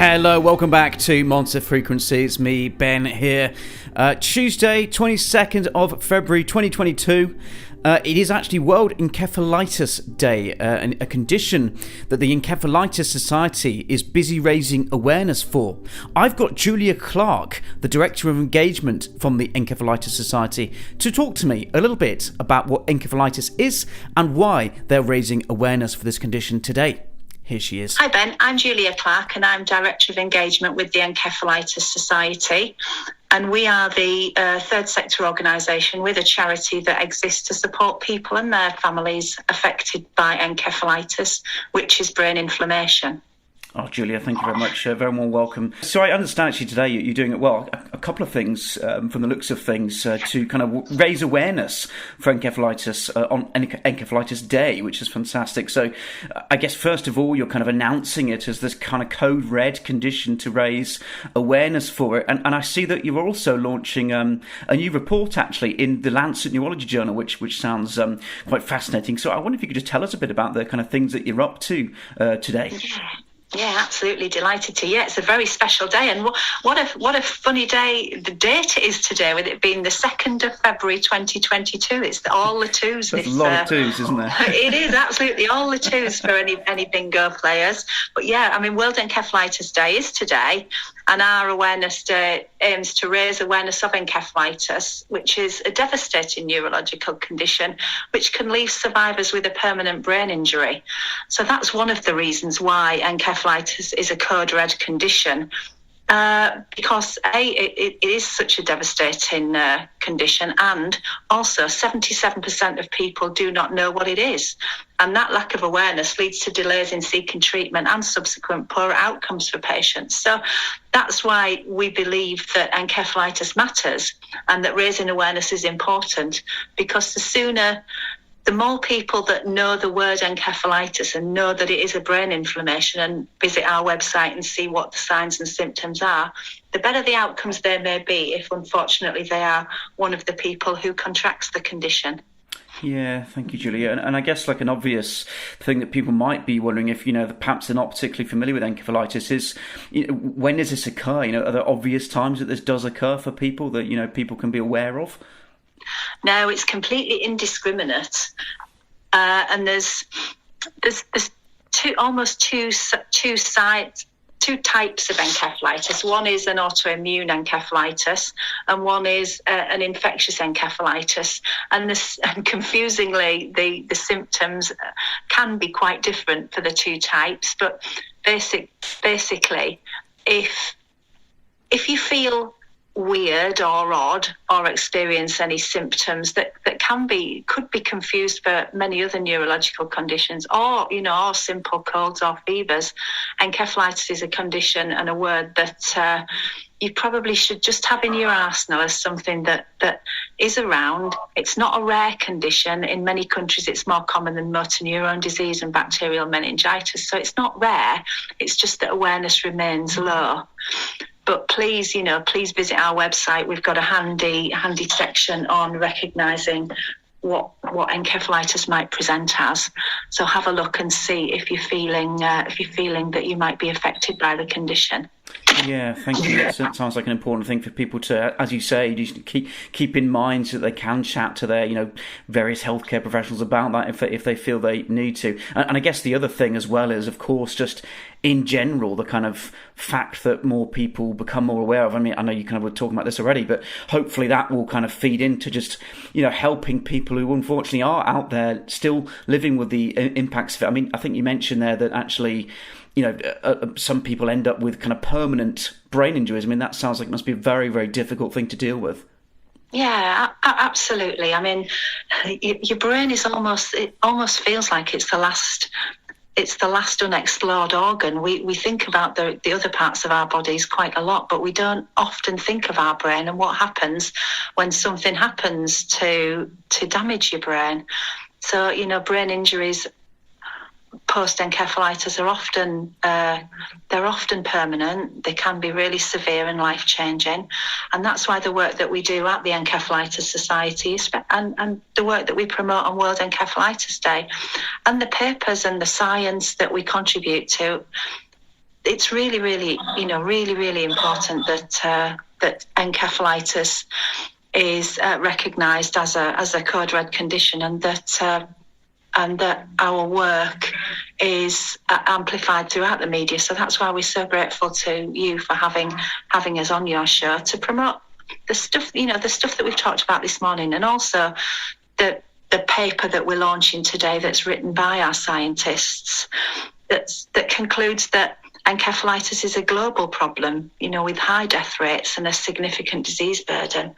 Hello, welcome back to Monster Frequencies. Me, Ben, here. Tuesday, 22nd of February 2022. It is actually World Encephalitis Day, a condition that the Encephalitis Society is busy raising awareness for. I've got Julia Clark, the Director of Engagement from the Encephalitis Society, to talk to me a little bit about what encephalitis is and why they're raising awareness for this condition today. Here she is. Hi Ben, I'm Julia Clark and I'm Director of Engagement with the Encephalitis Society. And we are the third sector organisation with a charity that exists to support people and their families affected by encephalitis, which is brain inflammation. Oh, Julia, thank you very much. Very warm welcome. So I understand actually today you're doing a couple of things from the looks of things to kind of raise awareness for encephalitis on Encephalitis Day, which is fantastic. So I guess first of all, you're kind of announcing it as this kind of code red condition to raise awareness for it. And I see that you're also launching a new report actually in the Lancet Neurology Journal, which sounds quite fascinating. So I wonder if you could just tell us a bit about the kind of things that you're up to today. Yeah, absolutely delighted to. Yeah, it's a very special day, and what a funny day the date is today, with it being the 2nd of February 2022. It's all the twos. There's a lot of twos, isn't there? It is absolutely all the twos for any bingo players. But yeah, I mean, World Encephalitis Day is today, and our awareness day aims to raise awareness of encephalitis, which is a devastating neurological condition which can leave survivors with a permanent brain injury. So that's one of the reasons why encephalitis is a code red condition, because it is such a devastating condition, and also 77% of people do not know what it is. And that lack of awareness leads to delays in seeking treatment and subsequent poor outcomes for patients. So that's why we believe that encephalitis matters and that raising awareness is important, because the more people that know the word encephalitis and know that it is a brain inflammation and visit our website and see what the signs and symptoms are, the better the outcomes they may be if unfortunately they are one of the people who contracts the condition. Yeah, thank you, Julia. And I guess like an obvious thing that people might be wondering if, perhaps they're not particularly familiar with encephalitis is, when does this occur? Are there obvious times that this does occur for people that, people can be aware of? No, it's completely indiscriminate. And there's two types of encephalitis. One is an autoimmune encephalitis, and one is an infectious encephalitis. And confusingly, the symptoms can be quite different for the two types. But basically, if you feel weird or odd or experience any symptoms that could be confused for many other neurological conditions, or simple colds or fevers, encephalitis is a condition and a word that you probably should just have in your arsenal as something that is around. It's not a rare condition. In many countries it's more common than motor neuron disease and bacterial meningitis, so it's not rare. It's just that awareness remains low. But please visit our website. We've got a handy section on recognising what encephalitis might present as. So have a look and see if you're feeling that you might be affected by the condition. Yeah, thank you. That sounds like an important thing for people to, as you say, just keep in mind so that they can chat to their, various healthcare professionals about that if they feel they need to. And I guess the other thing as well is, of course, just in general, the kind of fact that more people become more aware of. I mean, I know you kind of were talking about this already, but hopefully that will kind of feed into just, helping people who unfortunately are out there still living with the impacts of it. I mean, I think you mentioned there that actually, some people end up with kind of permanent brain injuries. I mean, that sounds like it must be a very, very difficult thing to deal with. Yeah, absolutely. I mean, your brain it almost feels like it's the last unexplored organ. We think about the other parts of our bodies quite a lot, but we don't often think of our brain and what happens when something happens to damage your brain. So, brain injuries post-encephalitis are often permanent. They can be really severe and life-changing, and that's why the work that we do at the Encephalitis Society and the work that we promote on World Encephalitis Day and the papers and the science that we contribute to it's really, really, really, really important that that encephalitis is recognised as a code red condition, and that our work is amplified throughout the media. So that's why we're so grateful to you for having us on your show to promote the stuff, the stuff that we've talked about this morning, and also the paper that we're launching today that's written by our scientists that concludes that encephalitis is a global problem, with high death rates and a significant disease burden.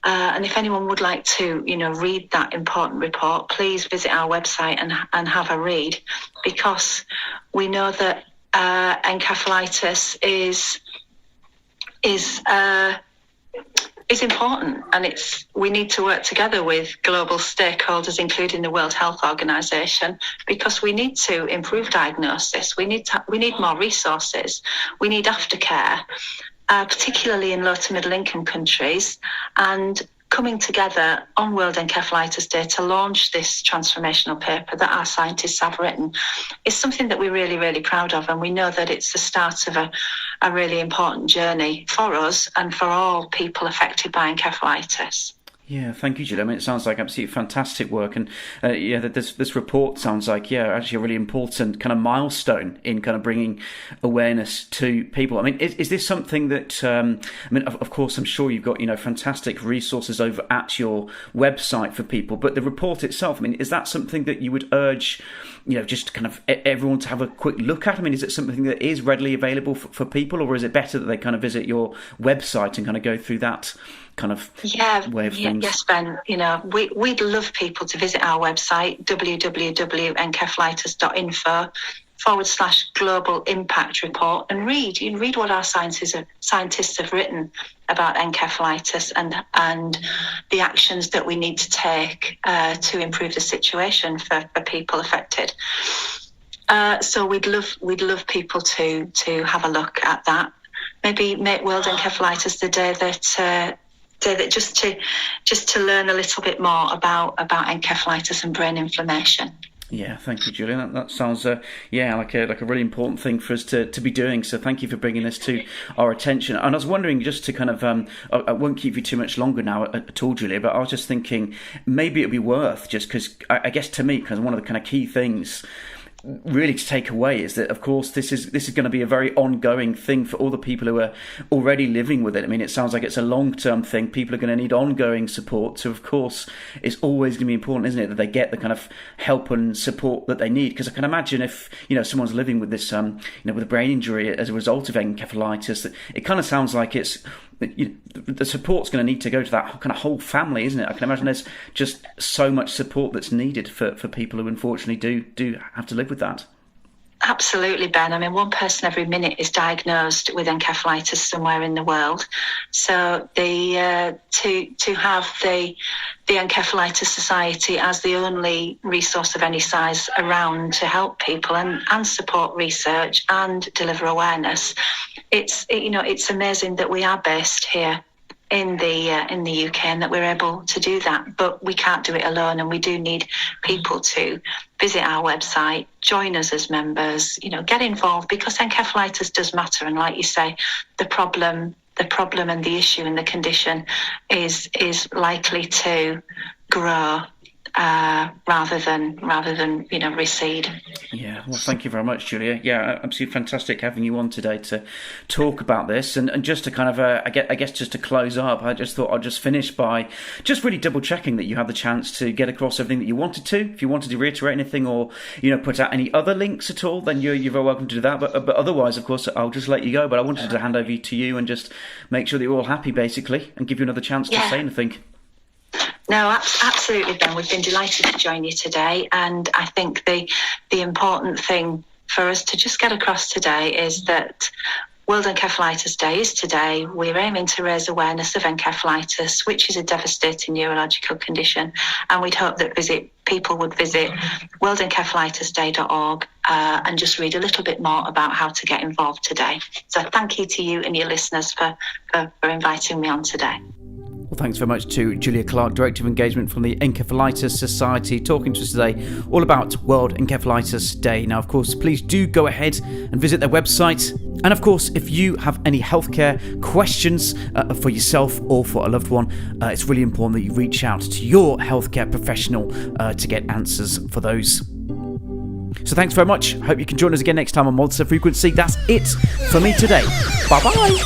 And if anyone would like to, read that important report, please visit our website and have a read, because we know that encephalitis is important, and we need to work together with global stakeholders, including the World Health Organization, because we need to improve diagnosis. We need more resources. We need aftercare, particularly in low to middle income countries, and coming together on World Encephalitis Day to launch this transformational paper that our scientists have written is something that we're really, really proud of. And we know that it's the start of a really important journey for us and for all people affected by encephalitis. Yeah, thank you, Julie. I mean, it sounds like absolutely fantastic work, and this report sounds like actually a really important kind of milestone in kind of bringing awareness to people. I mean, is this something that of course, I'm sure you've got fantastic resources over at your website for people, but the report itself, I mean, is that something that you would urge just kind of everyone to have a quick look at? I mean, is it something that is readily available for people, or is it better that they kind of visit your website and kind of go through that kind of way of things? Yes, Ben. We'd love people to visit our website, www.encephalitis.info/global impact report, and read what our scientists have written about encephalitis and the actions that we need to take to improve the situation for people affected. So we'd love people to have a look at that. Maybe make World Encephalitis the day that just to learn a little bit more about encephalitis and brain inflammation. Yeah, thank you, Julian. That sounds like a really important thing for us to be doing. So thank you for bringing this to our attention. And I was wondering, just to kind of, I won't keep you too much longer now at all, Julia, but I was just thinking maybe it'd be worth, just because I guess to me, because one of the kind of key things really to take away is that, of course, this is going to be a very ongoing thing for all the people who are already living with it. I mean, it sounds like it's a long-term thing. People are going to need ongoing support. So, of course, it's always going to be important, isn't it, that they get the kind of help and support that they need? Because I can imagine if, someone's living with this, with a brain injury as a result of encephalitis, it kind of sounds like it's the support's going to need to go to that kind of whole family, isn't it? I can imagine there's just so much support that's needed for people who unfortunately do have to live with that. Absolutely, Ben. I mean, one person every minute is diagnosed with encephalitis somewhere in the world. So to have the Encephalitis Society as the only resource of any size around to help people and support research and deliver awareness, it's amazing that we are based here in the UK and that we're able to do that. But we can't do it alone, and we do need people to visit our website, join us as members, get involved, because encephalitis does matter. And like you say, the problem and the issue and the condition is likely to grow rather than recede. Yeah, well, thank you very much, Julia. Yeah, absolutely fantastic having you on today to talk about this. And just to kind of, I guess just to close up, I just thought I'd just finish by just really double checking that you had the chance to get across everything that you wanted to. If you wanted to reiterate anything or put out any other links at all, then you're very welcome to do that. But otherwise, of course, I'll just let you go. But I wanted to hand over to you and just make sure that you're all happy, basically, and give you another chance to say anything. No, absolutely, Ben. We've been delighted to join you today, and I think the important thing for us to just get across today is that World Encephalitis Day is today. We're aiming to raise awareness of encephalitis, which is a devastating neurological condition, and we'd hope that people would visit worldencephalitisday.org and just read a little bit more about how to get involved today. So thank you to you and your listeners for inviting me on today. Well, thanks very much to Julia Clark, Director of Engagement from the Encephalitis Society, talking to us today all about World Encephalitis Day. Now, of course, please do go ahead and visit their website. And of course, if you have any healthcare questions for yourself or for a loved one, it's really important that you reach out to your healthcare professional to get answers for those. So thanks very much. Hope you can join us again next time on Monster Frequency. That's it for me today. Bye-bye.